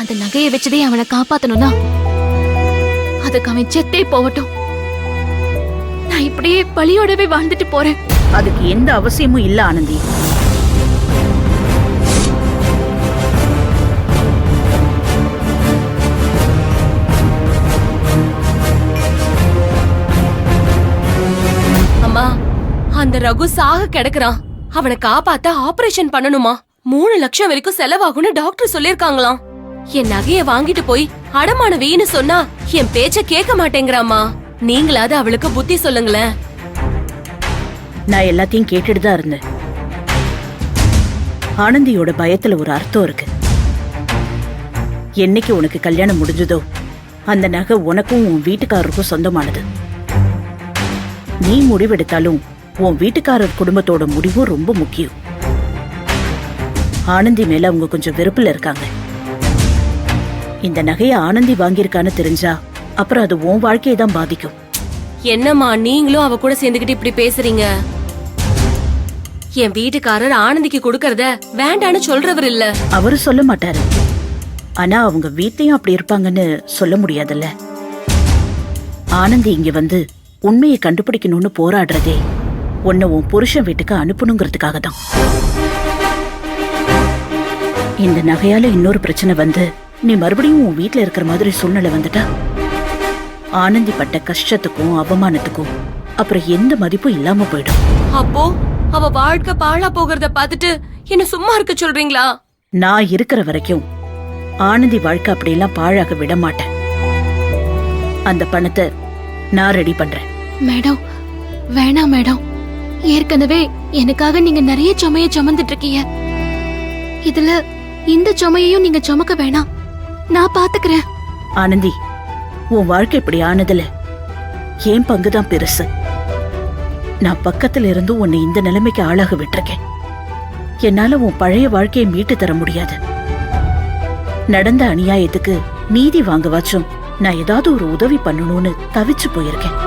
அந்த நகையை வச்சதே அவனை காப்பாத்தணும்னா அதுக்கு அவன் செத்தே போகட்டும். நான் இப்படியே பழியோடவே வாழ்ந்துட்டு போறேன். அதுக்கு எந்த அவசியமும் இல்ல ஆனந்தி. அம்மா, அந்த ரகு சாக கிடக்குறான். அவனை காப்பாத்த ஆபரேஷன் பண்ணணுமா? 3 லட்சம் வரைக்கும் செலவாகும்னு டாக்டர் சொல்லிருக்காங்களாம். என் நகைய வாங்கிட்டு போய் அடமான வீன்னு சொன்னா என் பேச்ச கேட்க மாட்டேங்கிறாமா. நீங்களாவது அவளுக்கு புத்தி சொல்லுங்களேன். நான் எல்லாத்தையும் கேட்டுட்டு தான் இருந்தேன். ஆனந்தியோட பயத்துல ஒரு அர்த்தம் இருக்கு. என்னைக்கு உனக்கு கல்யாணம் முடிஞ்சதோ அந்த நகை உனக்கும் உன் வீட்டுக்காரருக்கும் சொந்தமானது. நீ முடிவெடுத்தாலும் உன் வீட்டுக்காரர் குடும்பத்தோட முடிவும் ரொம்ப முக்கியம். ஆனந்தி மேல அவங்க கொஞ்சம் வெறுப்புல இருக்காங்க. இந்த நகைய ஆனந்தி வாங்கியிருக்கான்னு தெரிஞ்சா அப்புறம் அது உன் வாழ்க்கையை தான் பாதிக்கும். என்னம்மா நீங்களும் அவ கூட சேர்ந்துகிட்டு இப்படி பேசுறீங்க? என் வீட்டுக்காரர் ஆனந்திக்கு கொடுக்கறத வேண்டான்னு சொல்றவர் இல்ல. அவரு சொல்ல மாட்டாரு. ஆனா அவங்க வீட்லயும் அப்படி இருப்பாங்கன்னு சொல்ல முடியாதுல்ல. ஆனந்தி இங்க வந்து உண்மையை கண்டுபிடிக்கணும்னு போராடுறதே உன்னை உன் புருஷன் வீட்டுக்கு அனுப்பணுங்கிறதுக்காக தான். இந்த நகையால இன்னொரு பிரச்சனை வந்து நீ மறுபடியும் உன் வீட்டுல இருக்கிற மாதிரி சூழ்நிலை வந்துட்டா ஆனந்தி பட்ட கஷ்டத்துக்கும் அவமானத்துக்கும் அப்புறம் எந்த மதிப்பும் இல்லாம போயிடும். அப்போ அவ வாழ்க்கை பாழா போகிறத பாத்துட்டு என்ன சும்மா இருக்க சொல்றீங்களா? நான் இருக்கிற வரைக்கும் ஆனந்தி வாழ்க்கை அப்படியெல்லாம் பாழாக விட மாட்டேன். அந்த பணத்தை நான் ரெடி பண்றேன். மேடம், வேணாம் மேடம். ஏற்கனவே எனக்காக நீங்க நிறைய சுமையை சுமந்துட்டு இருக்கீங்க. இதுல இந்த சுமையையும் நீங்க சுமக்க வேணாம். நான் பாத்துக்கிறேன். ஆனந்தி, உன் வாழ்க்கை இப்படி ஆனதுல என் பங்குதான் பெருசு. நான் பக்கத்துல இருந்து உன்னை இந்த நிலைமைக்கு ஆளாக விட்டிருக்கேன். என்னால உன் பழைய வாழ்க்கையை மீட்டு தர முடியாது. நடந்த அநியாயத்துக்கு நீதி வாங்கவாச்சும் நான் ஏதாவது ஒரு உதவி பண்ணணும்னு தவிச்சு போயிருக்கேன்.